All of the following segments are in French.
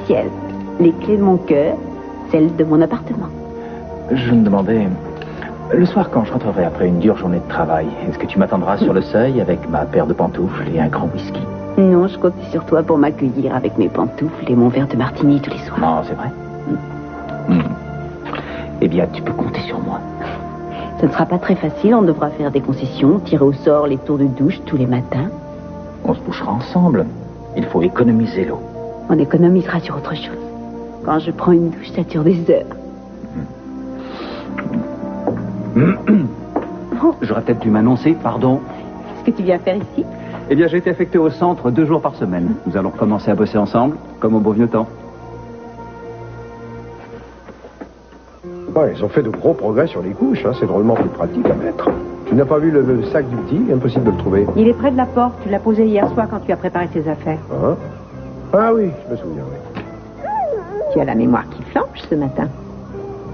officiel. Les clés de mon cœur, celles de mon appartement. Je me demandais, le soir quand je rentrerai après une dure journée de travail, est-ce que tu m'attendras sur le seuil avec ma paire de pantoufles et un grand whisky? Non, je compte sur toi pour m'accueillir avec mes pantoufles et mon verre de martini tous les soirs. Non, c'est vrai. Eh bien, tu peux compter sur moi. Ce ne sera pas très facile, on devra faire des concessions, tirer au sort les tours de douche tous les matins. On se bouchera ensemble. Il faut économiser l'eau. On économisera sur autre chose. Quand je prends une douche, ça dure des heures. J'aurais peut-être dû m'annoncer, pardon. Qu'est-ce que tu viens faire ici? Eh bien, j'ai été affecté au centre 2 jours par semaine. Nous allons commencer à bosser ensemble, comme au beau vieux temps. Ouais, ils ont fait de gros progrès sur les couches, hein. C'est drôlement plus pratique à mettre. Tu n'as pas vu le sac du petit? Impossible de le trouver. Il est près de la porte. Tu l'as posé hier soir quand tu as préparé tes affaires. Hein? Ah oui, je me souviens, oui. Tu as la mémoire qui flanche ce matin.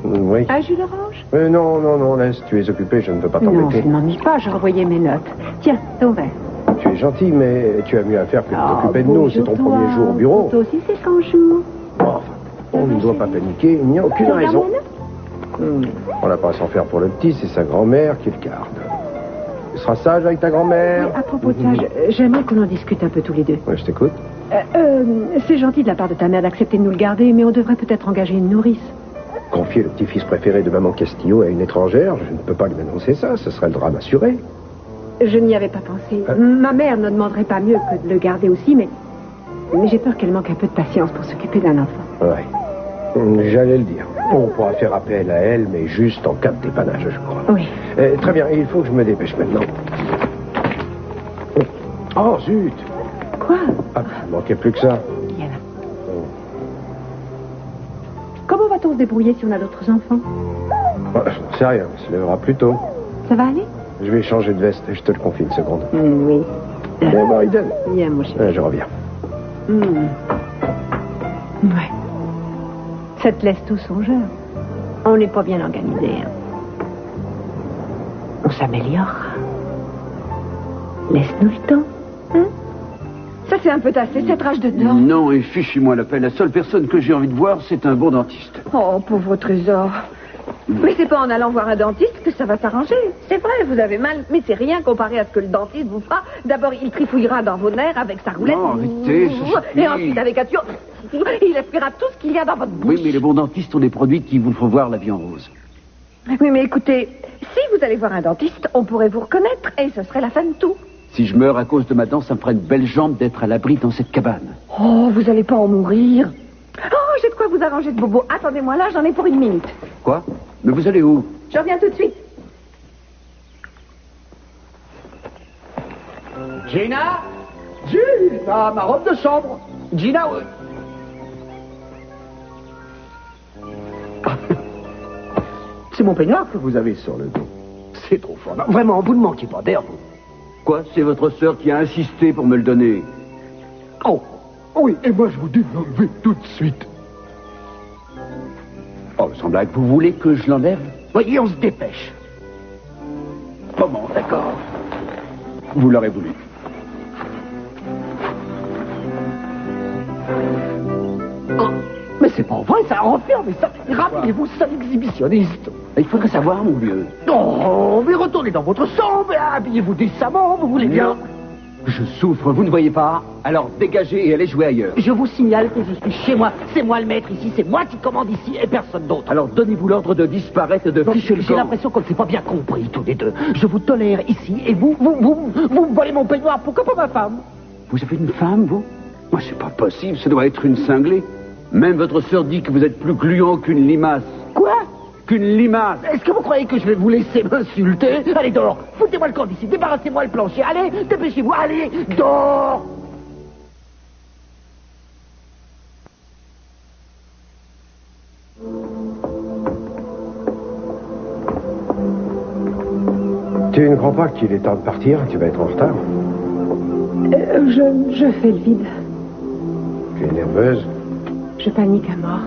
Oui. Un jus d'orange? Non, laisse, tu es occupé, je ne peux pas Non, t'embêter. je ne m'ennuie pas, je revoyais mes notes. Tiens, ton verre. Tu es gentil, mais tu as mieux à faire que de t'occuper de nous. C'est ton premier jour au bureau. Toi aussi, c'est ton jour. Bon, enfin, on ne doit pas paniquer, il n'y a aucune raison. On n'a pas à s'en faire pour le petit, c'est sa grand-mère qui le garde. Tu seras sage avec ta grand-mère? À propos de ça, j'aimerais qu'on en discute un peu tous les deux. Ouais, je t'écoute. C'est gentil de la part de ta mère d'accepter de nous le garder, mais on devrait peut-être engager une nourrice. Confier le petit-fils préféré de maman Castillo à une étrangère, je ne peux pas lui annoncer ça, ce serait le drame assuré. Je n'y avais pas pensé. Ma mère ne demanderait pas mieux que de le garder aussi, mais j'ai peur qu'elle manque un peu de patience pour s'occuper d'un enfant. Ouais, j'allais le dire. On pourra faire appel à elle, mais juste en cas de dépannage, je crois. Oui. Très bien, il faut que je me dépêche maintenant. Oh, zut! Quoi? Ah, il manquait plus que ça. Viens là. Comment va-t-on se débrouiller si on a d'autres enfants? Oh, je n'en sais rien, on se lèvera plus tôt. Ça va aller? Je vais changer de veste et je te le confie une seconde. Oui. Bon, Eden. Viens, mon chéri. Je reviens. Ouais. Ça te laisse tout songeur. On n'est pas bien organisé. Hein. On s'améliorera. Laisse-nous le temps. Hein? Ça, c'est un peu tassé, cette rage de dents. Non, et fichez-moi la paix. La seule personne que j'ai envie de voir, c'est un bon dentiste. Oh, pauvre trésor. Mais c'est pas en allant voir un dentiste que ça va s'arranger. C'est vrai, vous avez mal, mais c'est rien comparé à ce que le dentiste vous fera. D'abord, il trifouillera dans vos nerfs avec sa roulette. Non, arrêtez, ça suffit. Et ensuite, avec un tuyau, il aspirera tout ce qu'il y a dans votre bouche. Oui, mais les bons dentistes ont des produits qui vous font voir la vie en rose. Oui, mais écoutez, si vous allez voir un dentiste, on pourrait vous reconnaître et ce serait la fin de tout. Si je meurs à cause de ma dent, ça me fera une belle jambe d'être à l'abri dans cette cabane. Oh, vous allez pas en mourir. Oh, j'ai de quoi vous arranger de bobo. Attendez-moi là, j'en ai pour 1 minute. Quoi? Mais vous allez où? Je reviens tout de suite. Gina? Gina, ma robe de chambre. Gina, c'est mon peignoir que vous avez sur le dos. C'est trop fort. Non, vraiment, vous ne manquez pas d'air, vous. Quoi? C'est votre sœur qui a insisté pour me le donner. Oh, oui, et moi je vous dis de l'enlever tout de suite. Oh, sans blague, vous voulez que je l'enlève? Voyez, on se dépêche. Comment, d'accord. Vous l'aurez voulu. Oh, mais c'est pas vrai, ça enferme, ça. Rappelez-vous, sale exhibitionniste. Il faudrait savoir, mon vieux. Oh, mais retournez dans votre chambre et habillez-vous décemment, vous voulez bien? Je souffre, vous ne voyez pas? Alors dégagez et allez jouer ailleurs. Je vous signale que je suis chez moi. C'est moi le maître ici, c'est moi qui commande ici et personne d'autre. Alors donnez-vous l'ordre de disparaître et de ficher le camp. J'ai l'impression qu'on ne s'est pas bien compris, tous les deux. Je vous tolère ici et vous me volez mon peignoir. Pourquoi pas ma femme? Vous avez une femme, vous? Moi, c'est pas possible, ça doit être une cinglée. Même votre sœur dit que vous êtes plus gluant qu'une limace. Quoi? Qu'une limace. Est-ce que vous croyez que je vais vous laisser m'insulter? Allez, dehors. Foutez-moi le camp d'ici. Débarrassez-moi le plancher. Allez, dépêchez-vous. Allez, dehors. Tu ne crois pas qu'il est temps de partir? Tu vas être en retard. Je fais le vide. Tu es nerveuse? Je panique à mort.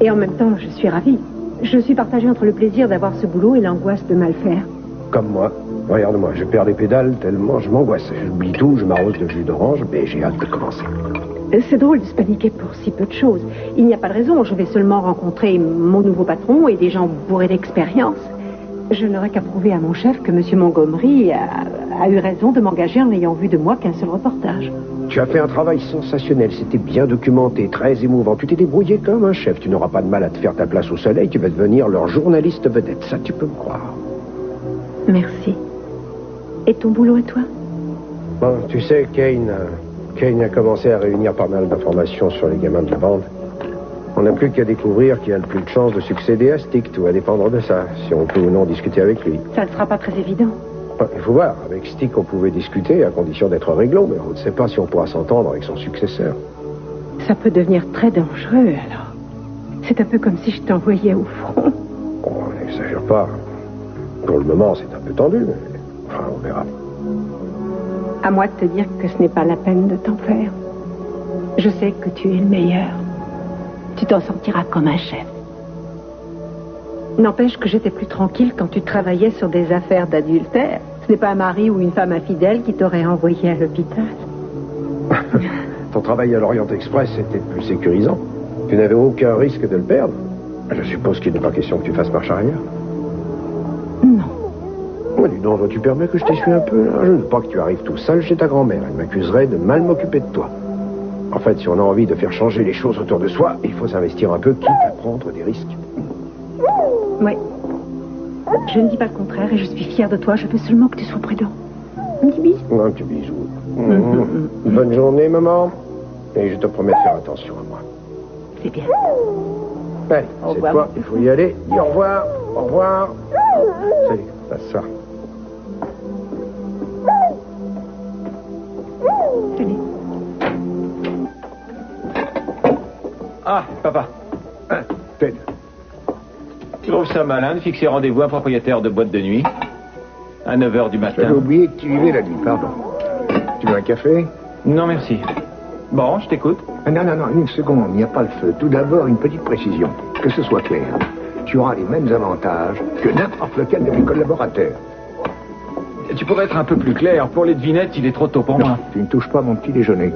Et en même temps, je suis ravie. Je suis partagée entre le plaisir d'avoir ce boulot et l'angoisse de mal faire. Comme moi. Regarde-moi, je perds les pédales tellement je m'angoisse. J'oublie tout, je m'arrose de jus d'orange, mais j'ai hâte de commencer. C'est drôle de se paniquer pour si peu de choses. Il n'y a pas de raison. Je vais seulement rencontrer mon nouveau patron et des gens bourrés d'expérience. Je n'aurais qu'à prouver à mon chef que M. Montgomery a eu raison de m'engager en n'ayant vu de moi qu'un seul reportage. Tu as fait un travail sensationnel. C'était bien documenté, très émouvant. Tu t'es débrouillé comme un chef. Tu n'auras pas de mal à te faire ta place au soleil. Tu vas devenir leur journaliste vedette. Ça, tu peux me croire. Merci. Et ton boulot à toi? Bon, tu sais, Kane a commencé à réunir pas mal d'informations sur les gamins de la bande. On n'a plus qu'à découvrir qui a le plus de chances de succéder à Stick. Tout va dépendre de ça, si on peut ou non discuter avec lui. Ça ne sera pas très évident. Il faut voir. Avec Stick, on pouvait discuter à condition d'être réglo, mais on ne sait pas si on pourra s'entendre avec son successeur. Ça peut devenir très dangereux, alors. C'est un peu comme si je t'envoyais au front. Bon, n'exagère pas. Pour le moment, c'est un peu tendu, mais enfin, on verra. À moi de te dire que ce n'est pas la peine de t'en faire. Je sais que tu es le meilleur. Tu t'en sortiras comme un chef. N'empêche que j'étais plus tranquille quand tu travaillais sur des affaires d'adultère. Ce n'est pas un mari ou une femme infidèle qui t'aurait envoyé à l'hôpital. Ton travail à l'Orient Express était plus sécurisant. Tu n'avais aucun risque de le perdre. Je suppose qu'il n'est pas question que tu fasses marche arrière. Non. Oh, dis donc, tu permets que je t'essuie un peu, là? Je ne veux pas que tu arrives tout seul chez ta grand-mère. Elle m'accuserait de mal m'occuper de toi. En fait, si on a envie de faire changer les choses autour de soi, il faut s'investir un peu, quitte à prendre des risques. Oui. Je ne dis pas le contraire et je suis fière de toi. Je veux seulement que tu sois prudent. Un petit bisou. Un petit bisou. Bonne journée, maman. Et je te promets de faire attention à moi. C'est bien. Allez, cette fois, il faut y aller. Dis au revoir. Au revoir. Salut, ça. Salut. Ah, papa. Ted. Tu trouves ça malin de fixer rendez-vous à un propriétaire de boîte de nuit à 9h du matin? J'avais oublié que tu vivais la nuit, pardon. Tu veux un café? Non, merci. Bon, je t'écoute. Non, une seconde, il n'y a pas le feu. Tout d'abord, une petite précision. Que ce soit clair. Tu auras les mêmes avantages que n'importe lequel de mes collaborateurs. Tu pourrais être un peu plus clair. Pour les devinettes, il est trop tôt pour moi. Tu ne touches pas mon petit déjeuner.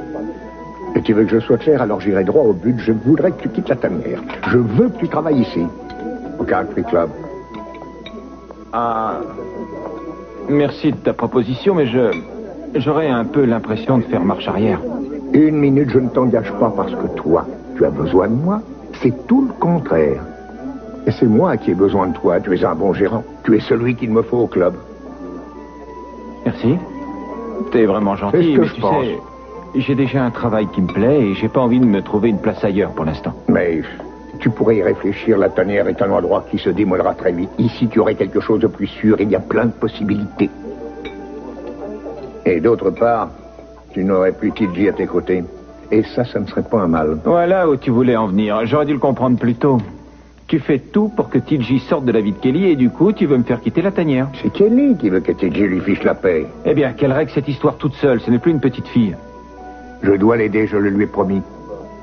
Et tu veux que je sois clair, alors j'irai droit au but. Je voudrais que tu quittes la tanière. Je veux que tu travailles ici. Au Country Club. Ah... Merci de ta proposition, mais j'aurais un peu l'impression de faire marche arrière. Une minute, je ne t'engage pas parce que toi, tu as besoin de moi. C'est tout le contraire. Et c'est moi qui ai besoin de toi. Tu es un bon gérant. Tu es celui qu'il me faut au club. Merci. T'es vraiment gentil, mais tu sais, j'ai déjà un travail qui me plaît et j'ai pas envie de me trouver une place ailleurs pour l'instant. Mais tu pourrais y réfléchir. La tanière est un endroit qui se démolera très vite. Ici, tu aurais quelque chose de plus sûr. Il y a plein de possibilités. Et d'autre part, tu n'aurais plus TJ à tes côtés. Et ça ne serait pas un mal. Voilà où tu voulais en venir. J'aurais dû le comprendre plus tôt. Tu fais tout pour que TJ sorte de la vie de Kelly et du coup, tu veux me faire quitter la tanière. C'est Kelly qui veut que TJ lui fiche la paix. Eh bien, qu'elle règle cette histoire toute seule. Ce n'est plus une petite fille. Je dois l'aider, je le lui ai promis.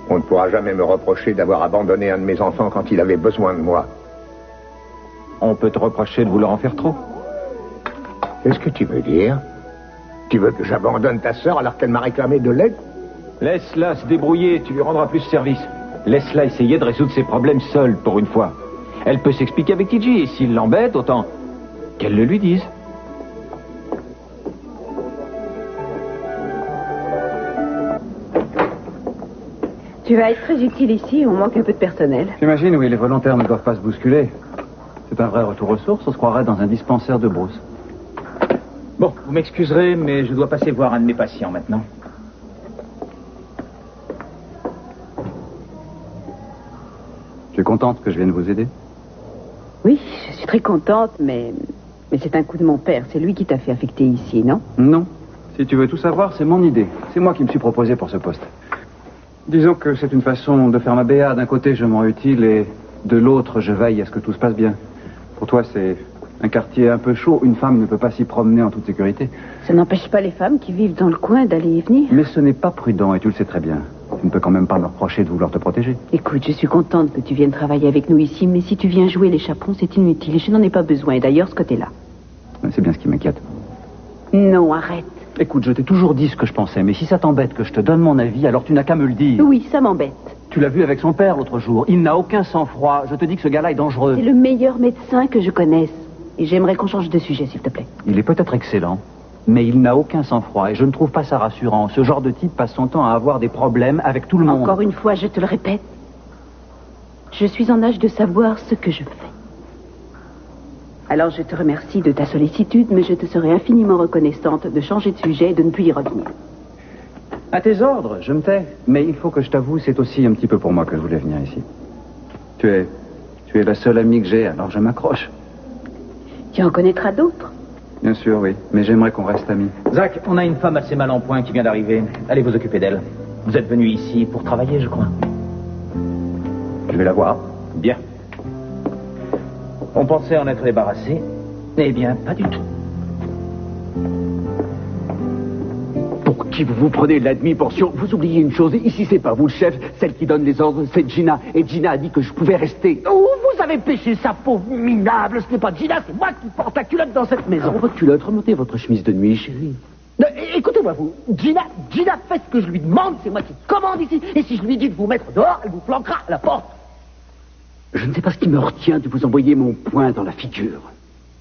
On ne pourra jamais me reprocher d'avoir abandonné un de mes enfants quand il avait besoin de moi. On peut te reprocher de vouloir en faire trop. Qu'est-ce que tu veux dire? Tu veux que j'abandonne ta sœur alors qu'elle m'a réclamé de l'aide? Laisse-la se débrouiller, tu lui rendras plus service. Laisse-la essayer de résoudre ses problèmes seule, pour une fois. Elle peut s'expliquer avec TJ, et s'il l'embête, autant qu'elle le lui dise. Tu vas être très utile ici, on manque un peu de personnel. J'imagine, oui, les volontaires ne doivent pas se bousculer. C'est un vrai retour aux sources, on se croirait dans un dispensaire de brousse. Bon, vous m'excuserez, mais je dois passer voir un de mes patients maintenant. Tu es contente que je vienne vous aider? Oui, je suis très contente, mais c'est un coup de mon père. C'est lui qui t'a fait affecter ici, non? Non. Si tu veux tout savoir, c'est mon idée. C'est moi qui me suis proposé pour ce poste. Disons que c'est une façon de faire ma BA. D'un côté, je me rends utile et de l'autre, je veille à ce que tout se passe bien. Pour toi, c'est un quartier un peu chaud. Une femme ne peut pas s'y promener en toute sécurité. Ça n'empêche pas les femmes qui vivent dans le coin d'aller et venir. Mais ce n'est pas prudent et tu le sais très bien. Tu ne peux quand même pas me reprocher de vouloir te protéger. Écoute, je suis contente que tu viennes travailler avec nous ici, mais si tu viens jouer les chaperons, c'est inutile. Je n'en ai pas besoin. Et d'ailleurs, ce côté-là. C'est bien ce qui m'inquiète. Non, arrête. Écoute, je t'ai toujours dit ce que je pensais, mais si ça t'embête que je te donne mon avis, alors tu n'as qu'à me le dire. Oui, ça m'embête. Tu l'as vu avec son père l'autre jour. Il n'a aucun sang-froid. Je te dis que ce gars-là est dangereux. C'est le meilleur médecin que je connaisse. Et j'aimerais qu'on change de sujet, s'il te plaît. Il est peut-être excellent, mais il n'a aucun sang-froid et je ne trouve pas ça rassurant. Ce genre de type passe son temps à avoir des problèmes avec tout le monde. Encore une fois, je te le répète. Je suis en âge de savoir ce que je fais. Alors je te remercie de ta sollicitude, mais je te serai infiniment reconnaissante de changer de sujet et de ne plus y revenir. À tes ordres, je me tais. Mais il faut que je t'avoue, c'est aussi un petit peu pour moi que je voulais venir ici. Tu es la seule amie que j'ai, alors je m'accroche. Tu en connaîtras d'autres? Bien sûr, oui. Mais j'aimerais qu'on reste amis. Zach, on a une femme assez mal en point qui vient d'arriver. Allez vous occuper d'elle. Vous êtes venu ici pour travailler, je crois. Je vais la voir. Bien. On pensait en être débarrassé. Eh bien, pas du tout. Pour qui vous prenez la demi-portion? Vous oubliez une chose, ici c'est pas vous le chef, celle qui donne les ordres, c'est Gina. Et Gina a dit que je pouvais rester. Oh, vous avez pêché sa pauvre minable. Ce n'est pas Gina, c'est moi qui porte la culotte dans cette maison. Votre culotte, remontez votre chemise de nuit, chérie. Écoutez-moi, vous. Gina fait ce que je lui demande, c'est moi qui commande ici. Et si je lui dis de vous mettre dehors, elle vous flanquera à la porte. Je ne sais pas ce qui me retient de vous envoyer mon poing dans la figure.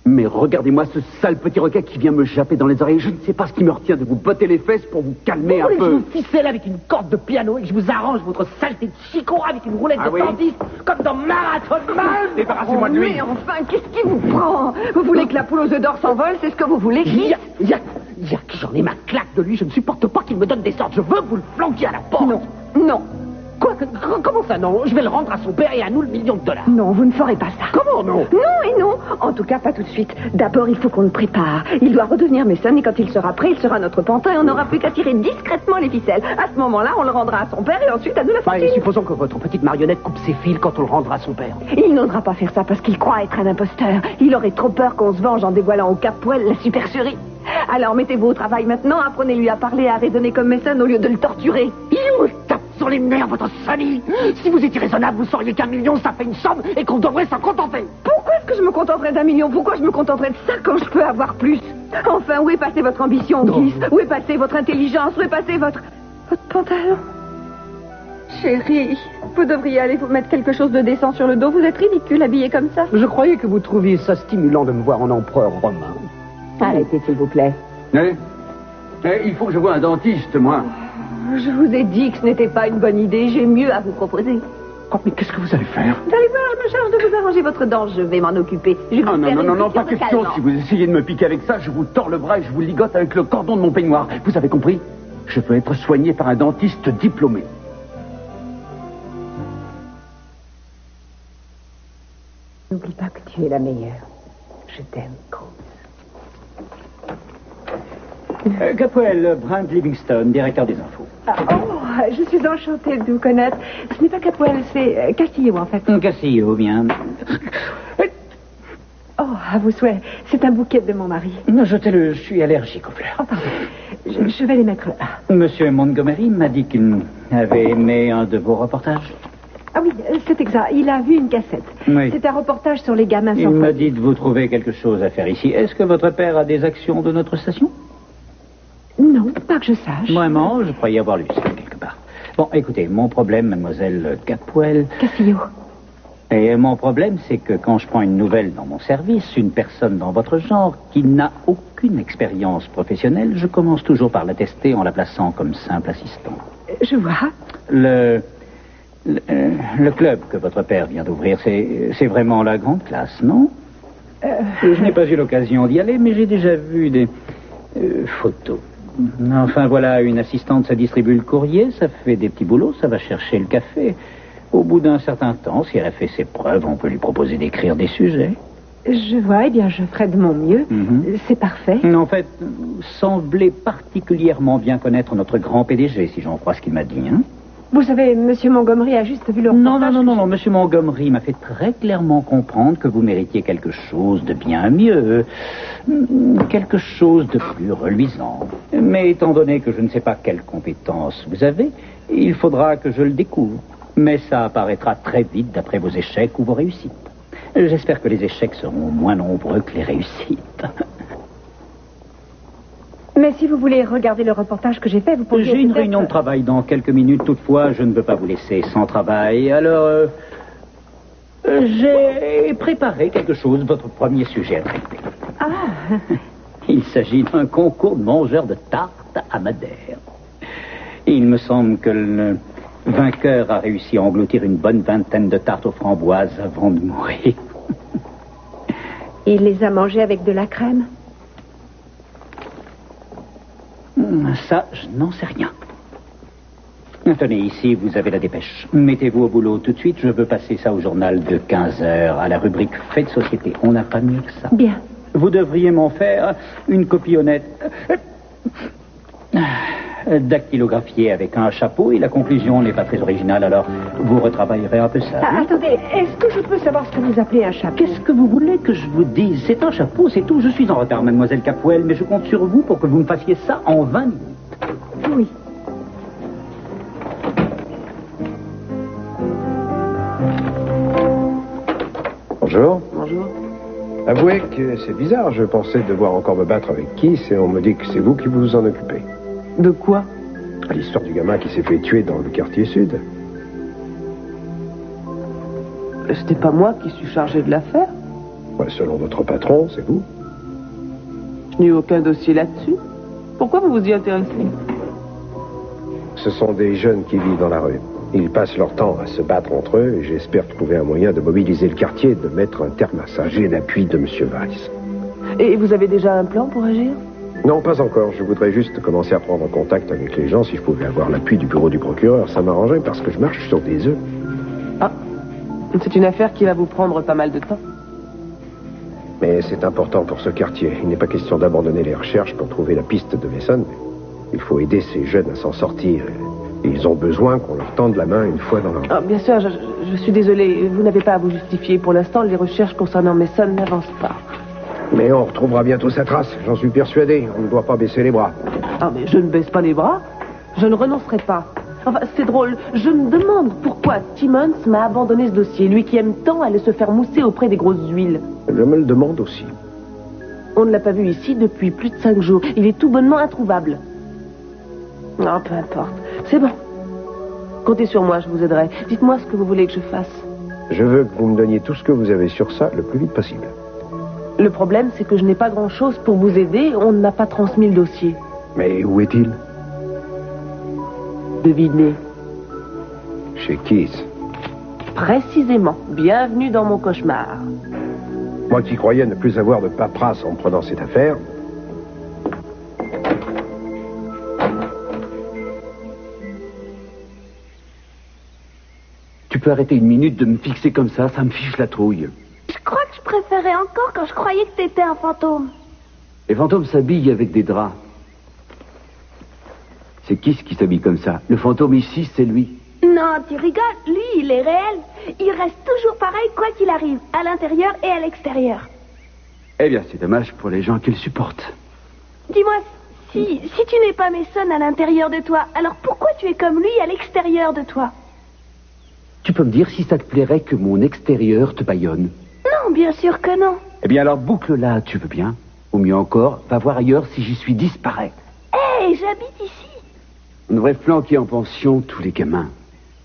Mais regardez-moi ce sale petit requin qui vient me japper dans les oreilles. Je ne sais pas ce qui me retient de vous botter les fesses pour vous calmer un peu. Vous voulez que je vous ficelle avec une corde de piano et que je vous arrange votre saleté de chicot avec une roulette de tandis, comme dans Marathon Man? Débarrassez-moi de lui. Mais enfin, qu'est-ce qui vous prend? Vous voulez que la poule aux œufs d'or s'envole? C'est ce que vous voulez? Yac, j'en ai ma claque de lui. Je ne supporte pas qu'il me donne des ordres. Je veux que vous le flanquiez à la porte. Non. Quoi? Comment ça, non? Je vais le rendre à son père et à nous $1 million. Non, vous ne ferez pas ça. Comment non? Non et non. En tout cas, pas tout de suite. D'abord, il faut qu'on le prépare. Il doit redevenir mécène et quand il sera prêt, il sera notre pantin et on n'aura plus qu'à tirer discrètement les ficelles. À ce moment-là, on le rendra à son père et ensuite à nous la fortune. Et supposons que votre petite marionnette coupe ses fils quand on le rendra à son père. Il n'osera pas faire ça parce qu'il croit être un imposteur. Il aurait trop peur qu'on se venge en dévoilant au Cap-Poil la supercherie. Alors, mettez-vous au travail maintenant, apprenez-lui à parler et à raisonner comme mécène au lieu de le torturer. Il me tape sur les nerfs, votre sali. Si vous étiez raisonnable, vous sauriez qu'1 million, ça fait une somme et qu'on devrait s'en contenter. Pourquoi est-ce que je me contenterais d'1 million? Pourquoi je me contenterais de ça quand je peux avoir plus? Enfin, où est passée votre ambition, Guise? Où est passée votre intelligence? Où est passé votre pantalon? Chérie, vous devriez aller vous mettre quelque chose de décent sur le dos. Vous êtes ridicule habillée comme ça. Je croyais que vous trouviez ça stimulant de me voir en empereur romain. Arrêtez, s'il vous plaît. Il faut que je voie un dentiste, moi. Je vous ai dit que ce n'était pas une bonne idée. J'ai mieux à vous proposer. Oh, mais qu'est-ce que vous allez faire? Vous allez voir, je me charge de vous arranger votre dent. Je vais m'en occuper. Non, pas question. Si vous essayez de me piquer avec ça, je vous tords le bras et je vous ligote avec le cordon de mon peignoir. Vous avez compris? Je veux être soigné par un dentiste diplômé. N'oublie pas que tu es la meilleure. Je t'aime, Rose. Capwell, Brent Livingstone, directeur des infos. Je suis enchantée de vous connaître. Ce n'est pas Capwell, c'est Castillo, en fait. Castillo, bien. À vos souhaits. C'est un bouquet de mon mari. Non, jetez-le, je suis allergique aux fleurs. Pardon. Je vais les mettre là. Monsieur Montgomery m'a dit qu'il avait aimé un de vos reportages. Ah oui, c'est exact. Il a vu une cassette. Oui. C'est un reportage sur les gamins sans Il m'a foi. dit de vous trouver quelque chose à faire ici. Est-ce que votre père a des actions de notre station? Non, pas que je sache. Vraiment, je croyais avoir lu ça quelque part. Bon, écoutez, mon problème, mademoiselle Capwell... Castillo. Et mon problème, c'est que quand je prends une nouvelle dans mon service, une personne dans votre genre qui n'a aucune expérience professionnelle, je commence toujours par la tester en la plaçant comme simple assistant. Je vois. Le club que votre père vient d'ouvrir, c'est vraiment la grande classe, non? Je n'ai pas eu l'occasion d'y aller, mais j'ai déjà vu des photos. Enfin, voilà, une assistante, ça distribue le courrier, ça fait des petits boulots, ça va chercher le café. Au bout d'un certain temps, si elle a fait ses preuves, on peut lui proposer d'écrire des sujets. Je vois, eh bien, je ferai de mon mieux. C'est parfait. En fait, semblez particulièrement bien connaître notre grand PDG, si j'en crois ce qu'il m'a dit, hein? Vous savez, Monsieur Montgomery a juste vu le reportage. Non, Monsieur Montgomery m'a fait très clairement comprendre que vous méritiez quelque chose de bien mieux, quelque chose de plus reluisant. Mais étant donné que je ne sais pas quelles compétences vous avez, il faudra que je le découvre. Mais ça apparaîtra très vite d'après vos échecs ou vos réussites. J'espère que les échecs seront moins nombreux que les réussites. Mais si vous voulez regarder le reportage que j'ai fait, vous pourriez... J'ai une peut-être- réunion de travail dans quelques minutes. Toutefois, je ne veux pas vous laisser sans travail. Alors, j'ai préparé quelque chose, votre premier sujet à traiter. Ah, Il s'agit d'un concours de mangeurs de tartes à Madère. Il me semble que le vainqueur a réussi à engloutir une bonne vingtaine de tartes aux framboises avant de mourir. il les a mangés avec de la crème. Ça, je n'en sais rien. Tenez, ici, vous avez la dépêche. Mettez-vous au boulot tout de suite. Je veux passer ça au journal de 15 heures, à la rubrique Faits de société. On n'a pas mieux que ça. Bien. Vous devriez m'en faire une copie honnête. Dactylographiée avec un chapeau, et la conclusion n'est pas très originale, alors vous retravaillerez un peu ça. Ah, attendez, est-ce que je peux savoir ce que vous appelez un chapeau? Qu'est-ce que vous voulez que je vous dise? C'est un chapeau, c'est tout. Je suis en retard, mademoiselle Capwell, mais je compte sur vous pour que vous me fassiez ça en 20 minutes. Oui. Bonjour. Bonjour. Avouez que c'est bizarre, je pensais devoir encore me battre avec Kiss et on me dit que c'est vous qui vous en occupez. De quoi? L'histoire du gamin qui s'est fait tuer dans le quartier sud. C'était pas moi qui suis chargé de l'affaire. Ouais, selon votre patron, c'est vous. Je n'ai eu aucun dossier là-dessus. Pourquoi vous vous y intéressez? Ce sont des jeunes qui vivent dans la rue. Ils passent leur temps à se battre entre eux et j'espère trouver un moyen de mobiliser le quartier et de mettre un terme à ça. J'ai l'appui de M. Weiss. Et vous avez déjà un plan pour agir? Non, pas encore. Je voudrais juste commencer à prendre contact avec les gens. Si je pouvais avoir l'appui du bureau du procureur, ça m'arrangerait parce que je marche sur des œufs. Ah, c'est une affaire qui va vous prendre pas mal de temps. Mais c'est important pour ce quartier. Il n'est pas question d'abandonner les recherches pour trouver la piste de Mason. Il faut aider ces jeunes à s'en sortir. Et ils ont besoin qu'on leur tende la main une fois dans leur vie. Ah, bien sûr, je suis désolée. Vous n'avez pas à vous justifier. Pour l'instant, les recherches concernant Mason n'avancent pas. Mais on retrouvera bientôt sa trace, j'en suis persuadé. On ne doit pas baisser les bras. Ah, mais je ne baisse pas les bras. Je ne renoncerai pas. Enfin, c'est drôle. Je me demande pourquoi Timmons m'a abandonné ce dossier. Lui qui aime tant aller se faire mousser auprès des grosses huiles. Je me le demande aussi. On ne l'a pas vu ici depuis plus de 5 jours. Il est tout bonnement introuvable. Non, peu importe. C'est bon. Comptez sur moi, je vous aiderai. Dites-moi ce que vous voulez que je fasse. Je veux que vous me donniez tout ce que vous avez sur ça le plus vite possible. Le problème, c'est que je n'ai pas grand-chose pour vous aider. On n'a pas transmis le dossier. Mais où est-il? Devinez. Chez Keith. Précisément. Bienvenue dans mon cauchemar. Moi qui croyais ne plus avoir de paperasse en prenant cette affaire. Tu peux arrêter une minute de me fixer comme ça me fiche la trouille. Je crois que je préférais encore quand je croyais que t'étais un fantôme. Les fantômes s'habillent avec des draps. C'est qui s'habille comme ça? Le fantôme ici, c'est lui. Non, tu rigoles. Lui, il est réel. Il reste toujours pareil quoi qu'il arrive, à l'intérieur et à l'extérieur. Eh bien, c'est dommage pour les gens qui le supportent. Dis-moi, si tu n'es pas Mason à l'intérieur de toi, alors pourquoi tu es comme lui à l'extérieur de toi? Tu peux me dire si ça te plairait que mon extérieur te bâillonne? Non, bien sûr que non. Eh bien, alors boucle-la, tu veux bien? Ou mieux encore, va voir ailleurs si j'y suis disparais. Hé, j'habite ici. On devrait flanquer en pension tous les gamins.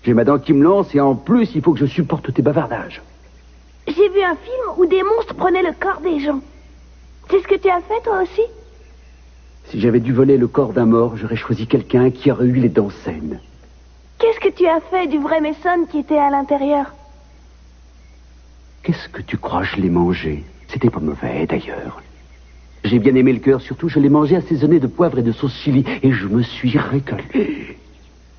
J'ai ma dent qui me lance et en plus, il faut que je supporte tes bavardages. J'ai vu un film où des monstres prenaient le corps des gens. C'est ce que tu as fait, toi aussi? Si j'avais dû voler le corps d'un mort, j'aurais choisi quelqu'un qui aurait eu les dents saines. Qu'est-ce que tu as fait du vrai Mason qui était à l'intérieur? Qu'est-ce que tu crois, je l'ai mangé? C'était pas mauvais, d'ailleurs. J'ai bien aimé le cœur, surtout je l'ai mangé assaisonné de poivre et de sauce chili, et je me suis régalé.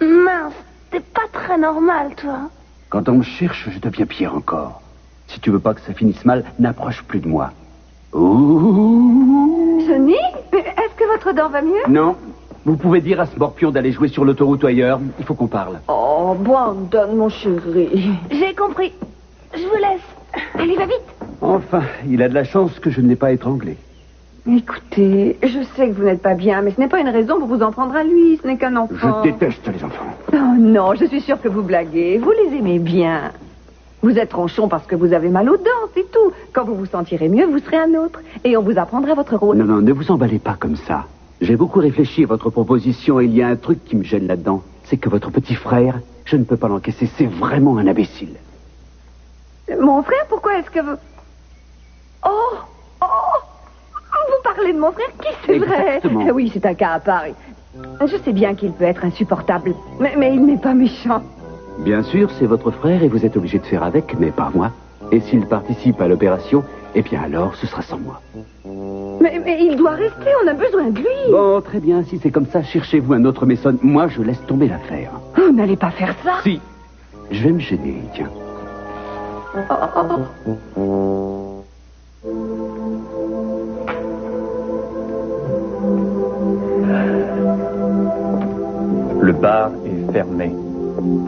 Mince, t'es pas très normal, toi. Quand on me cherche, je deviens pire encore. Si tu veux pas que ça finisse mal, n'approche plus de moi. Ouh. Sonny, est-ce que votre dent va mieux? Non. Vous pouvez dire à ce morpion d'aller jouer sur l'autoroute ou ailleurs. Il faut qu'on parle. Oh, Brandon, mon chéri. J'ai compris. Je vous laisse. Allez, va vite. Enfin, il a de la chance que je ne l'ai pas étranglé. Écoutez, je sais que vous n'êtes pas bien, mais ce n'est pas une raison pour vous en prendre à lui. Ce n'est qu'un enfant. Je déteste les enfants. Oh non, je suis sûre que vous blaguez. Vous les aimez bien. Vous êtes ronchon parce que vous avez mal aux dents, c'est tout. Quand vous vous sentirez mieux, vous serez un autre. Et on vous apprendra votre rôle. Non, ne vous emballez pas comme ça. J'ai beaucoup réfléchi à votre proposition et il y a un truc qui me gêne là-dedans. C'est que votre petit frère, je ne peux pas l'encaisser. C'est vraiment un imbécile. Mon frère, pourquoi est-ce que vous... Oh, vous parlez de mon frère? Qui c'est vrai? Exactement. Oui, c'est un cas à part. Je sais bien qu'il peut être insupportable, mais il n'est pas méchant. Bien sûr, c'est votre frère et vous êtes obligé de faire avec, mais pas moi. Et s'il participe à l'opération, eh bien alors, ce sera sans moi. Mais il doit rester, on a besoin de lui. Bon, très bien, si c'est comme ça, cherchez-vous un autre mécène. Moi, je laisse tomber l'affaire. Vous n'allez pas faire ça? Si. Je vais me gêner, tiens. Le bar est fermé.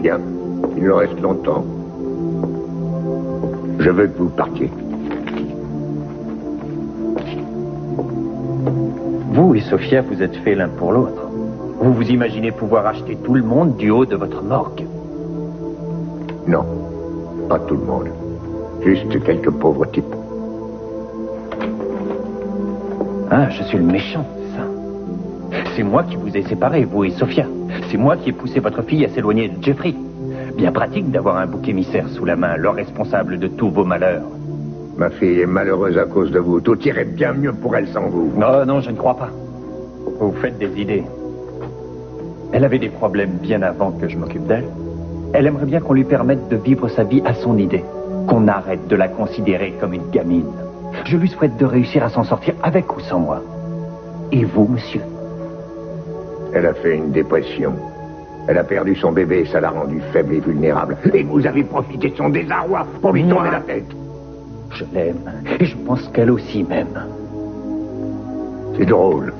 Bien, il nous reste longtemps. Je veux que vous partiez. Vous et Sophia, vous êtes faits l'un pour l'autre. Vous vous imaginez pouvoir acheter tout le monde du haut de votre morgue? Non, pas tout le monde. Juste quelques pauvres types. Ah, je suis le méchant, c'est ça. C'est moi qui vous ai séparés, vous et Sophia. C'est moi qui ai poussé votre fille à s'éloigner de Jeffrey. Bien pratique d'avoir un bouc émissaire sous la main, le responsable de tous vos malheurs. Ma fille est malheureuse à cause de vous. Tout irait bien mieux pour elle sans vous. Non, je ne crois pas. Vous faites des idées. Elle avait des problèmes bien avant que je m'occupe d'elle. Elle aimerait bien qu'on lui permette de vivre sa vie à son idée. Qu'on arrête de la considérer comme une gamine. Je lui souhaite de réussir à s'en sortir avec ou sans moi. Et vous, monsieur? Elle a fait une dépression. Elle a perdu son bébé, ça l'a rendue faible et vulnérable. Et vous avez profité de son désarroi pour lui tourner la tête. Je l'aime, et je pense qu'elle aussi m'aime. C'est drôle.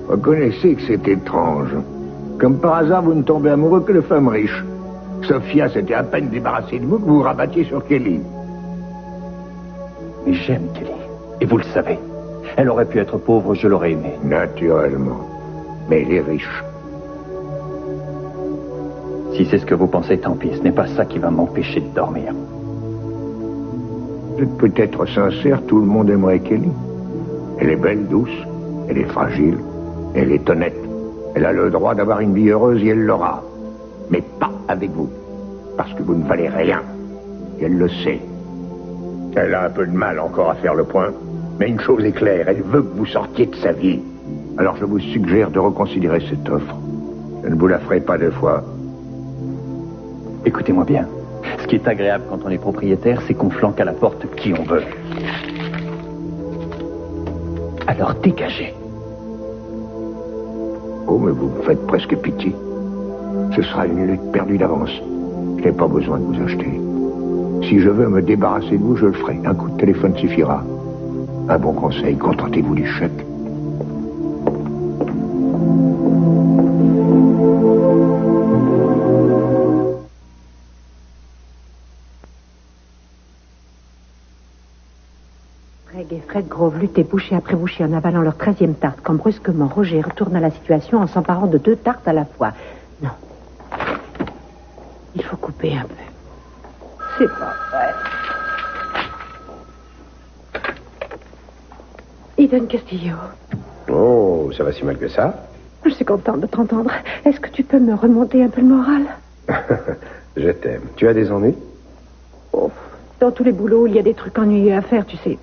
Reconnaissez que c'est étrange. Comme par hasard, vous ne tombez amoureux que de femmes riches. Sophia s'était à peine débarrassée de vous que vous vous rabattiez sur Kelly. Mais j'aime Kelly, et vous le savez. Elle aurait pu être pauvre, je l'aurais aimée. Naturellement. Mais elle est riche. Si c'est ce que vous pensez, tant pis. Ce n'est pas ça qui va m'empêcher de dormir. Vous êtes peut-être sincère, tout le monde aimerait Kelly. Elle est belle, douce, elle est fragile, elle est honnête. Elle a le droit d'avoir une vie heureuse et elle l'aura. Mais pas avec vous. Parce que vous ne valez rien. Et elle le sait. Elle a un peu de mal encore à faire le point. Mais une chose est claire, elle veut que vous sortiez de sa vie. Alors je vous suggère de reconsidérer cette offre. Je ne vous la ferai pas deux fois. Écoutez-moi bien. Ce qui est agréable quand on est propriétaire, c'est qu'on flanque à la porte qui on veut. Alors dégagez. Oh, mais vous me faites presque pitié. Ce sera une lutte perdue d'avance. Je n'ai pas besoin de vous acheter. Si je veux me débarrasser de vous, je le ferai. Un coup de téléphone suffira. Un bon conseil, contentez-vous du chèque. Greg et Fred Grove luttaient bouchée après bouchée en avalant leur 13e tarte quand brusquement Roger retourna la situation en s'emparant de 2 tartes à la fois. Non. Il faut couper un peu. C'est pas vrai. Eden Castillo. Oh, ça va si mal que ça? Je suis contente de t'entendre. Est-ce que tu peux me remonter un peu le moral? Je t'aime. Tu as des ennuis? Oh, dans tous les boulots, il y a des trucs ennuyeux à faire, tu sais.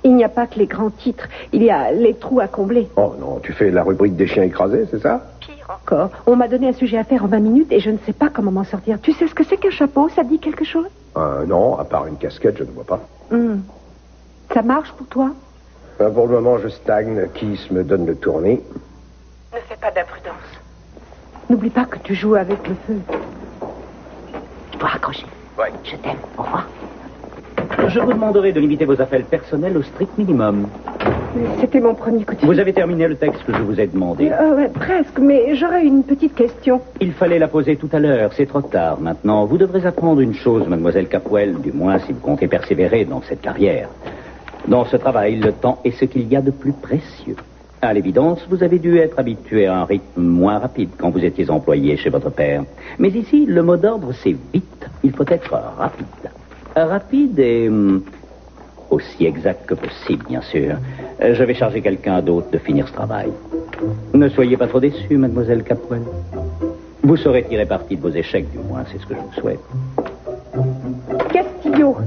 Il n'y a pas que les grands titres, il y a les trous à combler. Oh non, tu fais la rubrique des chiens écrasés, c'est ça? Pire encore. On m'a donné un sujet à faire en 20 minutes et je ne sais pas comment m'en sortir. Tu sais ce que c'est qu'un chapeau? Ça dit quelque chose? Non, à part une casquette, je ne vois pas. Ça marche pour toi? Pour le moment, je stagne. Keith me donne le tournis. Ne fais pas d'imprudence. N'oublie pas que tu joues avec le feu. Je dois raccrocher. Ouais. Je t'aime. Au revoir. Je vous demanderai de limiter vos appels personnels au strict minimum. C'était mon premier coup de fil. Vous avez terminé le texte que je vous ai demandé. Ouais, presque, mais j'aurais une petite question. Il fallait la poser tout à l'heure, c'est trop tard. Maintenant, vous devrez apprendre une chose, mademoiselle Capwell, du moins si vous comptez persévérer dans cette carrière. Dans ce travail, le temps est ce qu'il y a de plus précieux. À l'évidence, vous avez dû être habitué à un rythme moins rapide quand vous étiez employé chez votre père. Mais ici, le mot d'ordre, c'est vite. Il faut être rapide. Rapide et aussi exact que possible, bien sûr. Je vais charger quelqu'un d'autre de finir ce travail. Ne soyez pas trop déçue, mademoiselle Capwell. Vous saurez tirer parti de vos échecs, du moins, c'est ce que je vous souhaite. Castillo.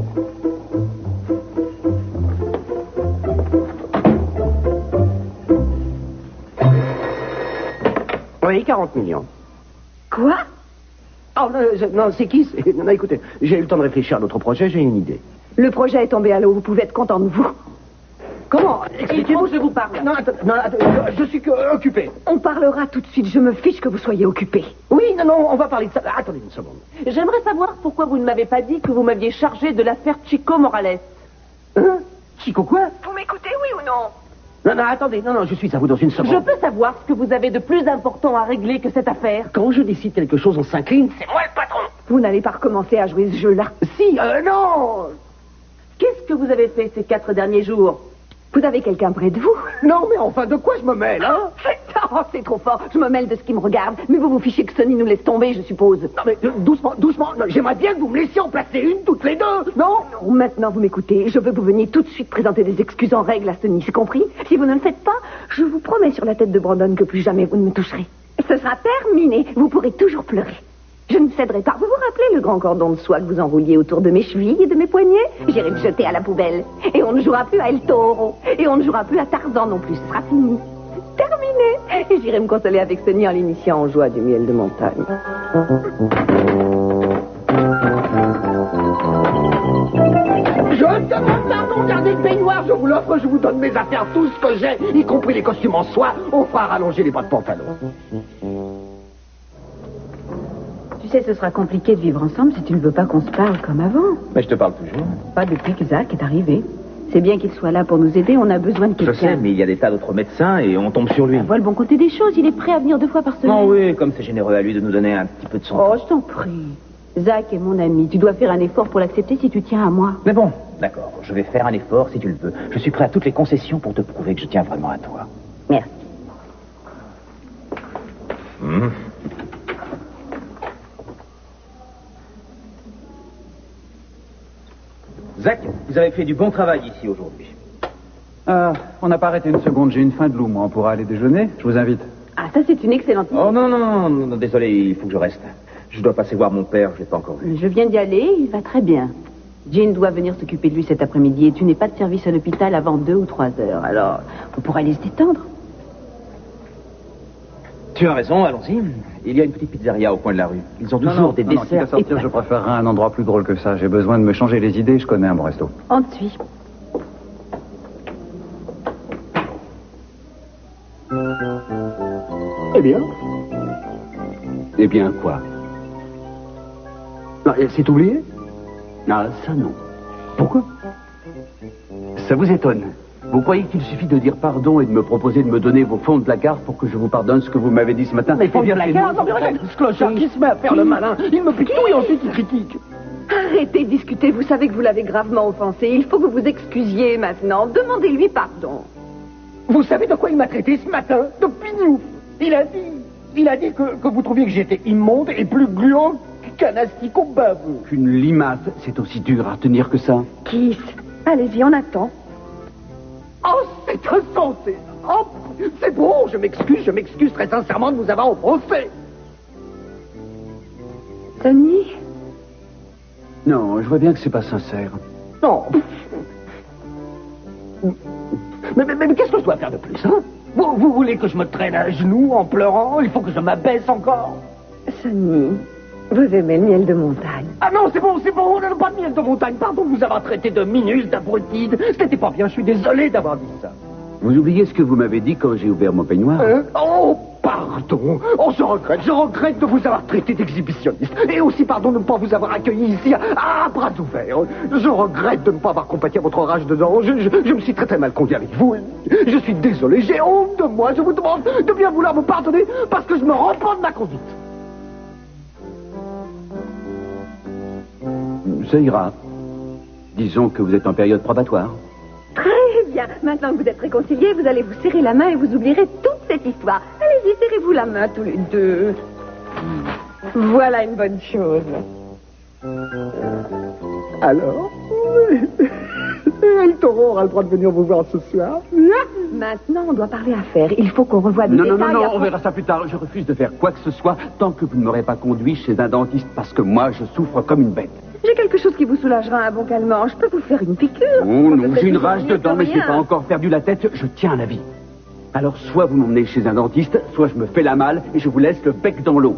Oui, 40 millions. Quoi? Oh, non, c'est qui? Non, écoutez, j'ai eu le temps de réfléchir à notre projet, j'ai une idée. Le projet est tombé à l'eau, vous pouvez être content de vous. Comment? Expliquez-vous, je vous parle. Non, je suis occupé. On parlera tout de suite, je me fiche que vous soyez occupé. Oui, non, on va parler de ça. Attendez une seconde. J'aimerais savoir pourquoi vous ne m'avez pas dit que vous m'aviez chargé de l'affaire Chico Morales. Hein? Chico quoi? Vous m'écoutez, oui ou non? Non, attendez, je suis à vous dans une seconde. Je peux savoir ce que vous avez de plus important à régler que cette affaire. Quand je décide quelque chose, on s'incline, c'est moi le patron. Vous n'allez pas recommencer à jouer ce jeu-là. Si, non. Qu'est-ce que vous avez fait ces 4 derniers jours? Vous avez quelqu'un près de vous? Non, mais enfin, de quoi je me mêle, hein? Oh, c'est trop fort, je me mêle de ce qui me regarde. Mais vous vous fichez que Sonny nous laisse tomber, je suppose. Non, mais doucement, non, j'aimerais bien que vous me laissiez en placer une, toutes les deux, non? Non, maintenant vous m'écoutez. Je veux que vous veniez tout de suite présenter des excuses en règle à Sonny, c'est compris? Si vous ne le faites pas, je vous promets sur la tête de Brandon que plus jamais vous ne me toucherez. Ce sera terminé, vous pourrez toujours pleurer. Je ne céderai pas. Vous vous rappelez le grand cordon de soie que vous enrouliez autour de mes chevilles et de mes poignets? J'irai le jeter à la poubelle. Et on ne jouera plus à El Toro. Et on ne jouera plus à Tarzan non plus. Ce sera fini. Terminé. Et j'irai me consoler avec Sonny en l'initiant en joie du miel de montagne. Je demande pardon, gardez le peignoir, je vous l'offre, je vous donne mes affaires, tout ce que j'ai, y compris les costumes en soie, on fera rallonger les bas de pantalon. Tu sais, ce sera compliqué de vivre ensemble si tu ne veux pas qu'on se parle comme avant. Mais je te parle toujours. Pas depuis que Zach est arrivé. C'est bien qu'il soit là pour nous aider, on a besoin de quelqu'un. Je sais, mais il y a des tas d'autres médecins et on tombe sur lui. Vois le bon côté des choses, il est prêt à venir 2 fois par semaine. Oh oui, comme c'est généreux à lui de nous donner un petit peu de son temps. Oh, je t'en prie. Zach est mon ami, tu dois faire un effort pour l'accepter si tu tiens à moi. Mais bon, d'accord, je vais faire un effort si tu le veux. Je suis prêt à toutes les concessions pour te prouver que je tiens vraiment à toi. Merci. Zach, vous avez fait du bon travail ici aujourd'hui. On n'a pas arrêté une seconde, j'ai une faim de loup, moi. On pourra aller déjeuner, je vous invite. Ah, ça c'est une excellente idée. Oh non, désolé, il faut que je reste. Je dois passer voir mon père, je l'ai pas encore vu. Je viens d'y aller, il va très bien. Jean doit venir s'occuper de lui cet après-midi et tu n'es pas de service à l'hôpital avant 2 ou 3 heures. Alors, vous pourrez aller se détendre. Tu as raison, allons-y. Il y a une petite pizzeria au coin de la rue. Ils ont toujours des desserts. Quitte à sortir, je préférerais un endroit plus drôle que ça. J'ai besoin de me changer les idées, je connais un bon resto. On te suit. Eh bien? Eh bien, quoi? Non, c'est oublié? Ah, ça non. Pourquoi? Ça vous étonne? Vous croyez qu'il suffit de dire pardon et de me proposer de me donner vos fonds de placard pour que je vous pardonne ce que vous m'avez dit ce matin? Mais fonds de placard? Non, mais regardez ce clochard qui se met à faire le malin. Il me pique tout et ensuite il critique. Arrêtez de discuter, vous savez que vous l'avez gravement offensé. Il faut que vous vous excusiez maintenant. Demandez-lui pardon. Vous savez de quoi il m'a traité ce matin? De pignouf. Il a dit que vous trouviez que j'étais immonde et plus gluant qu'un asticot baveux. Qu'une limace, c'est aussi dur à tenir que ça. Kiss, allez-y, on attend. Oh, c'est insensé. Oh, c'est bon, je m'excuse très sincèrement de vous avoir offensé. Sonny? Non, je vois bien que c'est pas sincère. Non. Mais qu'est-ce que je dois faire de plus, hein? Vous voulez que je me traîne à genoux en pleurant? Il faut que je m'abaisse encore? Sonny, vous aimez le miel de montagne. Ah non, c'est bon, on n'a pas de miel de montagne. Pardon de vous avoir traité de minus, d'abruti. C'était pas bien, je suis désolé d'avoir dit ça. Vous oubliez ce que vous m'avez dit quand j'ai ouvert mon peignoir? Oh, pardon. Oh, je regrette de vous avoir traité d'exhibitionniste. Et aussi pardon de ne pas vous avoir accueilli ici à bras ouverts. Je regrette de ne pas avoir compati à votre rage de dents. Je me suis très mal conduit avec vous. Je suis désolé, j'ai honte de moi. Je vous demande de bien vouloir me pardonner parce que je me repens de ma conduite. Ça ira. Disons que vous êtes en période probatoire. Très bien. Maintenant que vous êtes réconciliés, vous allez vous serrer la main et vous oublierez toute cette histoire. Allez-y, serrez-vous la main tous les deux. Voilà une bonne chose. Alors El Toro aura le droit de venir vous voir ce soir? Maintenant, on doit parler affaires. Il faut qu'on revoie des Non, détails. non, non, non, à on verra ça plus tard. Je refuse de faire quoi que ce soit tant que vous ne m'aurez pas conduit chez un dentiste parce que moi, je souffre comme une bête. J'ai quelque chose qui vous soulagera, un bon calmant. Je peux vous faire une piqûre. Oh non, Peut-être j'ai une toujours rage mieux dedans, que mais je n'ai rien. pas encore perdu la tête. Je tiens à la vie. Alors, soit vous m'emmenez chez un dentiste, soit je me fais la malle et je vous laisse le bec dans l'eau.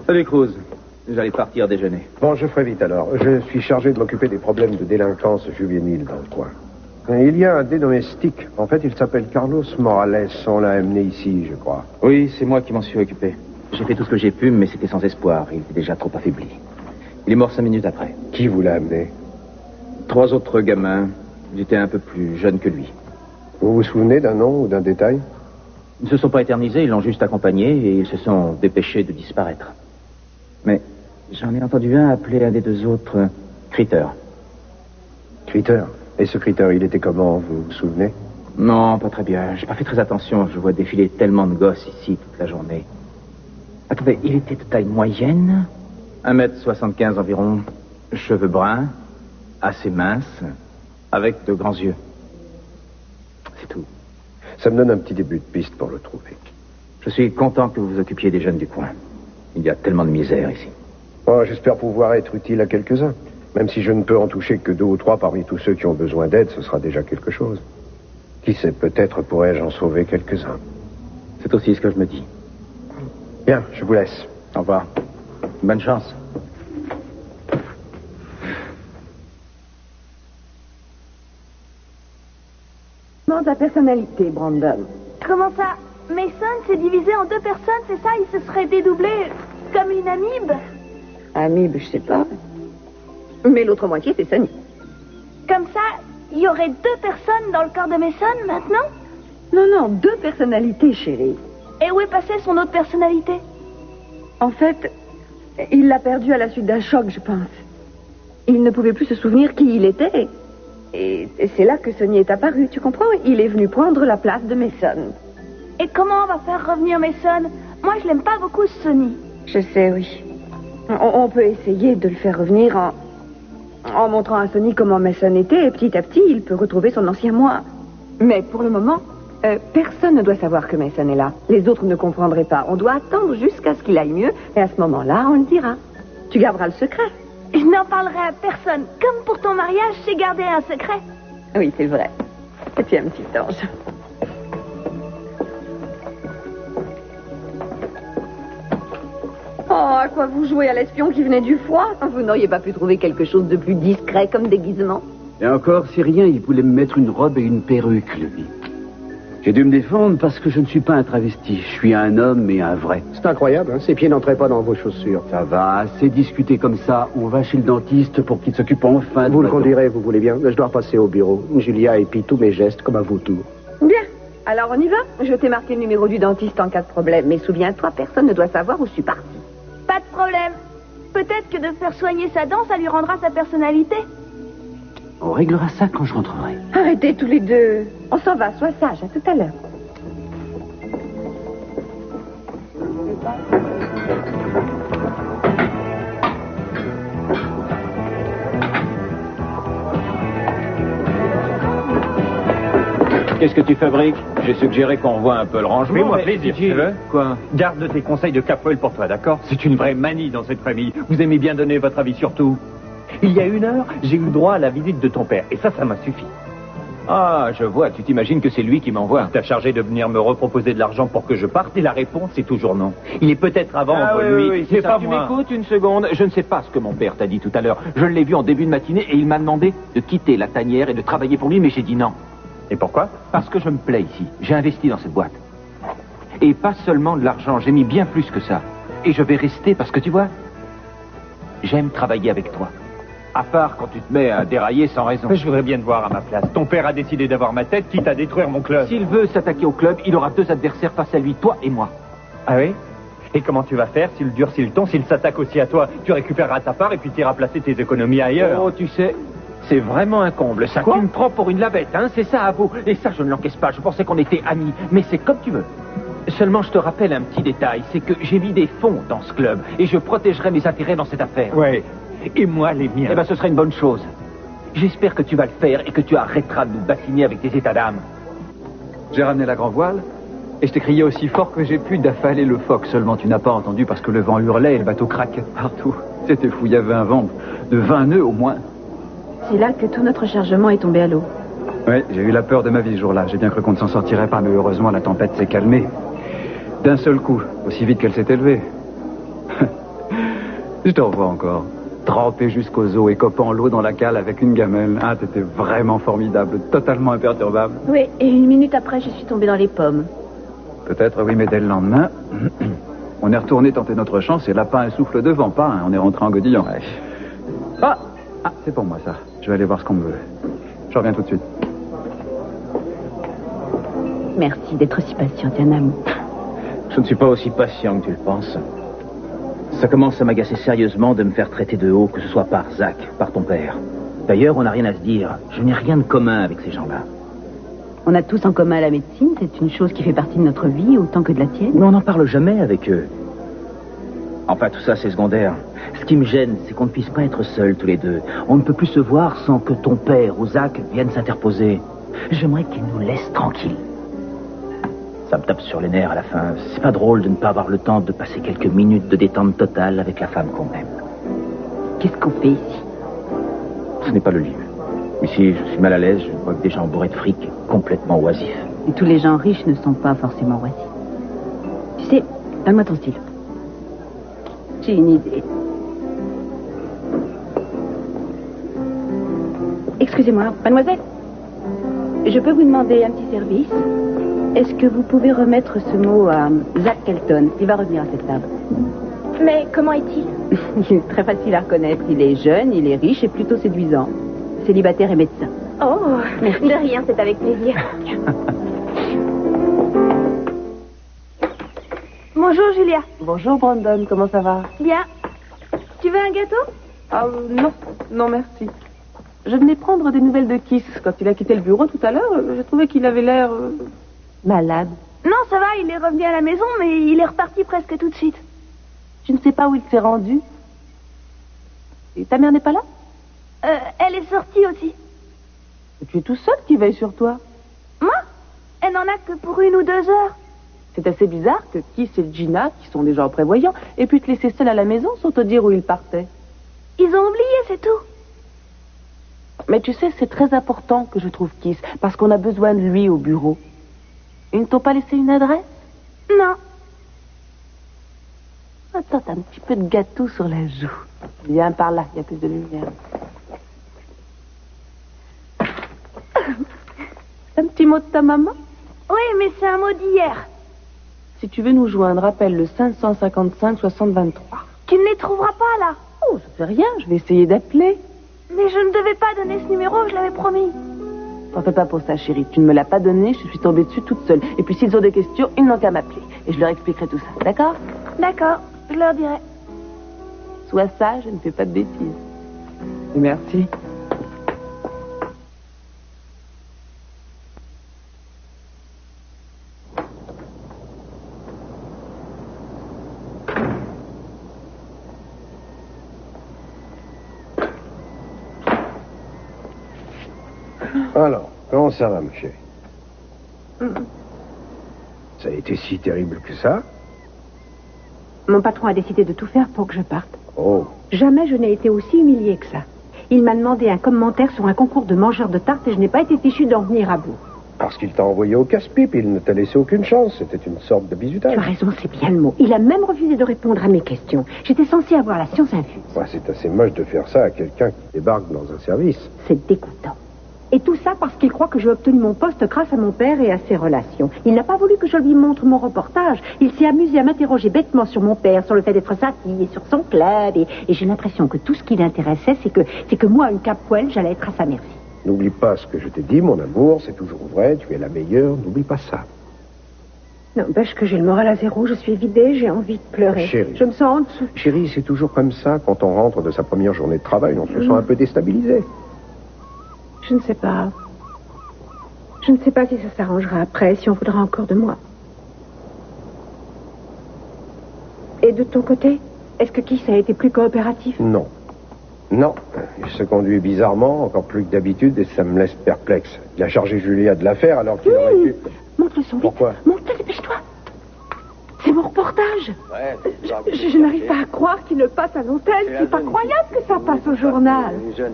Salut, Cruz. J'allais partir déjeuner. Bon, je ferai vite alors. Je suis chargé de m'occuper des problèmes de délinquance juvénile dans le coin. Il y a un dédomestique. En fait, il s'appelle Carlos Morales. On l'a amené ici, je crois. Oui, c'est moi qui m'en suis occupé. J'ai fait tout ce que j'ai pu, mais c'était sans espoir. Il était déjà trop affaibli. Il est mort 5 minutes après. Qui vous l'a amené? 3 autres gamins. Ils étaient un peu plus jeunes que lui. Vous vous souvenez d'un nom ou d'un détail? Ils ne se sont pas éternisés, ils l'ont juste accompagné et ils se sont dépêchés de disparaître. Mais j'en ai entendu un appeler un des 2 autres Critter. Critter? Et ce Critter, il était comment, vous vous souvenez? Non, pas très bien. J'ai pas fait très attention. Je vois défiler tellement de gosses ici toute la journée. Attendez, il était de taille moyenne, 1m75 environ, cheveux bruns, assez mince, avec de grands yeux. C'est tout. Ça me donne un petit début de piste pour le trouver. Je suis content que vous vous occupiez des jeunes du coin. Il y a tellement de misère ici. Oh, j'espère pouvoir être utile à quelques-uns. Même si je ne peux en toucher que 2 ou 3 parmi tous ceux qui ont besoin d'aide, ce sera déjà quelque chose. Qui sait, peut-être pourrais-je en sauver quelques-uns. C'est aussi ce que je me dis. Bien, je vous laisse. Au revoir. Bonne chance. Ta personnalité, Brandon. Comment ça? Mason s'est divisé en 2 personnes, c'est ça? Il se serait dédoublé comme une amibe? Amibe, je sais pas. Mais l'autre moitié, c'est Sonny. Comme ça, il y aurait 2 personnes dans le corps de Mason maintenant? Non, non, 2 personnalités, chérie. Et où est passée son autre personnalité? En fait, il l'a perdu à la suite d'un choc, je pense. Il ne pouvait plus se souvenir qui il était. Et c'est là que Sonny est apparu, tu comprends? Il est venu prendre la place de Mason. Et comment on va faire revenir Mason? Moi, je l'aime pas beaucoup, ce Sonny. Je sais, oui. On peut essayer de le faire revenir en montrant à Sonny comment Mason était, et petit à petit, il peut retrouver son ancien moi. Mais pour le moment, personne ne doit savoir que Mason est là. Les autres ne comprendraient pas. On doit attendre jusqu'à ce qu'il aille mieux, et à ce moment-là, on le dira. Tu garderas le secret. Je n'en parlerai à personne. Comme pour ton mariage, j'ai gardé un secret. Oui, c'est vrai. Tu es un petit ange. Oh, à quoi vous jouez à l'espion qui venait du foie? Vous n'auriez pas pu trouver quelque chose de plus discret comme déguisement? Et encore, c'est rien, il voulait me mettre une robe et une perruque, lui. J'ai dû me défendre parce que je ne suis pas un travesti. Je suis un homme et un vrai. C'est incroyable, hein? Ses pieds n'entraient pas dans vos chaussures. Ça va, assez discuter comme ça. On va chez le dentiste pour qu'il s'occupe enfin de Vous le ma dent. conduirez, vous voulez bien. Je dois passer au bureau. Julia épie tous mes gestes comme à vous tour. Bien. Alors on y va? Je t'ai marqué le numéro du dentiste en cas de problème. Mais souviens-toi, personne ne doit savoir où je suis partie. Pas de problème. Peut-être que de faire soigner sa dent, ça lui rendra sa personnalité. On réglera ça quand je rentrerai. Arrêtez tous les deux. On s'en va, sois sage. À tout à l'heure. Qu'est-ce que tu fabriques? J'ai suggéré qu'on revoie un peu le rangement. Fais-moi mais plaisir, si tu veux. Quoi? Garde tes conseils de Capoel pour toi, d'accord? C'est une vraie manie dans cette famille. Vous aimez bien donner votre avis sur tout. Il y a 1 heure, j'ai eu droit à la visite de ton père, et ça m'a suffi. Ah, je vois. Tu t'imagines que c'est lui qui m'envoie. T'as chargé de venir me reproposer de l'argent pour que je parte, et la réponse est toujours non. Il est peut-être à vendre, Ah oui, lui, oui, mais c'est pas ça. Tu moi. m'écoutes une seconde? Je ne sais pas ce que mon père t'a dit tout à l'heure. Je l'ai vu en début de matinée et il m'a demandé de quitter la tanière et de travailler pour lui, mais j'ai dit non. Et pourquoi? Parce que je me plais ici. J'ai investi dans cette boîte. Et pas seulement de l'argent, j'ai mis bien plus que ça. Et je vais rester parce que tu vois, j'aime travailler avec toi. À part quand tu te mets à dérailler sans raison. Mais je voudrais bien te voir à ma place. Ton père a décidé d'avoir ma tête, quitte à détruire mon club. S'il veut s'attaquer au club, il aura 2 adversaires face à lui, toi et moi. Ah oui? Et comment tu vas faire s'il durcit le ton, s'il s'attaque aussi à toi? Tu récupéreras ta part et puis tu iras placer tes économies ailleurs. Oh, tu sais, c'est vraiment un comble, ça. Quoi? Tu me prends pour une lavette, hein, c'est ça à vous. Et ça, je ne l'encaisse pas, je pensais qu'on était amis. Mais c'est comme tu veux. Seulement, je te rappelle un petit détail, c'est que j'ai mis des fonds dans ce club et je protégerai mes intérêts dans cette affaire. Ouais. et moi les miens. Eh ben, ce serait une bonne chose. J'espère que tu vas le faire et que tu arrêteras de nous bassiner avec tes états d'âme. J'ai ramené la grand voile et je t'ai crié aussi fort que j'ai pu d'affaler le phoque. Seulement tu n'as pas entendu parce que le vent hurlait et le bateau craquait partout. C'était fou, il y avait un vent de 20 nœuds au moins. C'est là que tout notre chargement est tombé à l'eau. Oui, j'ai eu la peur de ma vie ce jour-là. J'ai bien cru qu'on ne s'en sortirait pas, mais heureusement la tempête s'est calmée. D'un seul coup, aussi vite qu'elle s'est élevée. Je te revois encore, trempé jusqu'aux os et copant l'eau dans la cale avec une gamelle. Ah, t'étais vraiment formidable, totalement imperturbable. Oui, et 1 minute après, je suis tombée dans les pommes. Peut-être, oui, mais dès le lendemain, on est retourné tenter notre chance et lapin et souffle devant, pas, hein, on est rentré en godillant. Ouais. Ah, c'est pour moi ça. Je vais aller voir ce qu'on me veut. Je reviens tout de suite. Merci d'être si patient, un amour. Je ne suis pas aussi patient que tu le penses. Ça commence à m'agacer sérieusement de me faire traiter de haut, que ce soit par Zach, par ton père. D'ailleurs, on n'a rien à se dire. Je n'ai rien de commun avec ces gens-là. On a tous en commun la médecine, c'est une chose qui fait partie de notre vie autant que de la tienne. Mais on n'en parle jamais avec eux. Enfin, tout ça, c'est secondaire. Ce qui me gêne, c'est qu'on ne puisse pas être seuls tous les deux. On ne peut plus se voir sans que ton père ou Zach viennent s'interposer. J'aimerais qu'ils nous laissent tranquilles. Ça me tape sur les nerfs à la fin. C'est pas drôle de ne pas avoir le temps de passer quelques minutes de détente totale avec la femme qu'on aime. Qu'est-ce qu'on fait ici? Ce n'est pas le lieu. Ici, je suis mal à l'aise, je vois que des gens bourrés de fric, complètement oisifs. Et tous les gens riches ne sont pas forcément oisifs. Tu sais, donne-moi ton stylo. J'ai une idée. Excusez-moi, mademoiselle. Je peux vous demander un petit service? Est-ce que vous pouvez remettre ce mot à Zach Kelton? Il va revenir à cette table. Mais comment est-il? Il est très facile à reconnaître. Il est jeune, il est riche et plutôt séduisant. Célibataire et médecin. Oh, merci. De rien, c'est avec plaisir. Bonjour, Julia. Bonjour, Brandon. Comment ça va? Bien. Tu veux un gâteau? Ah, non. Non, merci. Je venais prendre des nouvelles de Kiss. Quand il a quitté le bureau tout à l'heure, j'ai trouvé qu'il avait l'air malade. Non, ça va, il est revenu à la maison, mais il est reparti presque tout de suite. Je ne sais pas où il s'est rendu. Et ta mère n'est pas là? Elle est sortie aussi. Et tu es tout seul qui veille sur toi? Moi? Elle n'en a que pour 1 ou 2 heures. C'est assez bizarre que Kiss et Gina, qui sont des gens prévoyants, aient pu te laisser seule à la maison sans te dire où ils partaient. Ils ont oublié, c'est tout. Mais tu sais, c'est très important que je trouve Kiss, parce qu'on a besoin de lui au bureau. Ils ne t'ont pas laissé une adresse? Non. Attends, t'as un petit peu de gâteau sur la joue. Viens par là, il y a plus de lumière. Un petit mot de ta maman? Oui, mais c'est un mot d'hier. Si tu veux nous joindre, appelle le 555 60 23. Tu ne les trouveras pas, là. Oh, ça fait rien, je vais essayer d'appeler. Mais je ne devais pas donner ce numéro, je l'avais promis. T'en fais pas pour ça, chérie. Tu ne me l'as pas donné, je suis tombée dessus toute seule. Et puis s'ils ont des questions, ils n'ont qu'à m'appeler. Et je leur expliquerai tout ça, d'accord? D'accord, je leur dirai. Sois sage et ne fais pas de bêtises. Et merci. Alors, comment ça va, mon chéri? Ça a été si terrible que ça? Mon patron a décidé de tout faire pour que je parte. Oh. Jamais je n'ai été aussi humiliée que ça. Il m'a demandé un commentaire sur un concours de mangeurs de tartes et je n'ai pas été fichue d'en venir à bout. Parce qu'il t'a envoyé au casse-pipe, il ne t'a laissé aucune chance. C'était une sorte de bizutage. Tu as raison, c'est bien le mot. Il a même refusé de répondre à mes questions. J'étais censée avoir la science infuse. Ouais, c'est assez moche de faire ça à quelqu'un qui débarque dans un service. C'est dégoûtant. Et tout ça parce qu'il croit que j'ai obtenu mon poste grâce à mon père et à ses relations. Il n'a pas voulu que je lui montre mon reportage. Il s'est amusé à m'interroger bêtement sur mon père, sur le fait d'être sa fille et sur son club. Et j'ai l'impression que tout ce qui l'intéressait, c'est que moi, une capoelle, j'allais être à sa merci. N'oublie pas ce que je t'ai dit, mon amour, c'est toujours vrai, tu es la meilleure, n'oublie pas ça. N'empêche que j'ai le moral à zéro, je suis vidée, j'ai envie de pleurer. Chérie. Je me sens en dessous. Chérie, c'est toujours comme ça, quand on rentre de sa première journée de travail, on se sent un peu déstabilisé. Je ne sais pas. Je ne sais pas si ça s'arrangera après, si on voudra encore de moi. Et de ton côté, est-ce que Kiss a été plus coopératif? Non. Non, il se conduit bizarrement, encore plus que d'habitude, et ça me laisse perplexe. Il a chargé Julia de l'affaire alors qu'il aurait dû... Montre le son. Pourquoi? Montre, dépêche-toi. C'est mon reportage. Ouais, Je n'arrive pas à croire qu'il le passe à l'hôtel. C'est pas croyable que ça passe au journal. On est jeunes.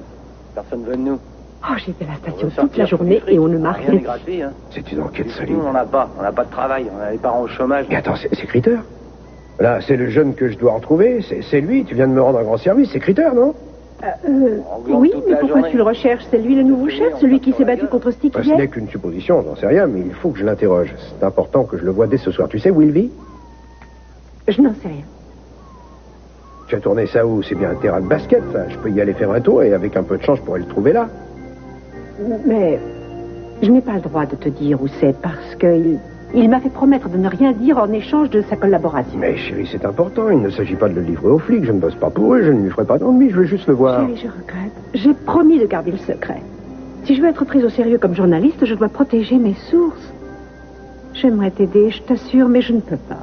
Personne ne veut de nous. Oh, j'ai fait la station toute la journée et on ne m'a rien n'est dit. gratuit, hein. C'est une enquête solide. Nous, on n'a pas de travail. On a les parents au chômage. Mais attends, c'est Critter? Là, c'est le jeune que je dois retrouver. C'est lui, tu viens de me rendre un grand service. C'est Critter, non? Oui, mais pourquoi tu le recherches? C'est lui le nouveau chef, celui qui s'est battu contre Stick Ce hier? n'est qu'une supposition, j'en sais rien, mais il faut que je l'interroge. C'est important que je le voie dès ce soir. Tu sais où il vit? Je n'en sais rien. Tu as tourné ça où? C'est bien un terrain de basket, ça. Je peux y aller faire un tour et avec un peu de chance, je pourrais le trouver là. Mais je n'ai pas le droit de te dire où c'est parce qu'il m'a fait promettre de ne rien dire en échange de sa collaboration. Mais chérie, c'est important. Il ne s'agit pas de le livrer aux flics. Je ne bosse pas pour eux. Je ne lui ferai pas d'ennui. Je veux juste le voir. Chérie, je regrette. J'ai promis de garder le secret. Si je veux être prise au sérieux comme journaliste, je dois protéger mes sources. J'aimerais t'aider, je t'assure, mais je ne peux pas.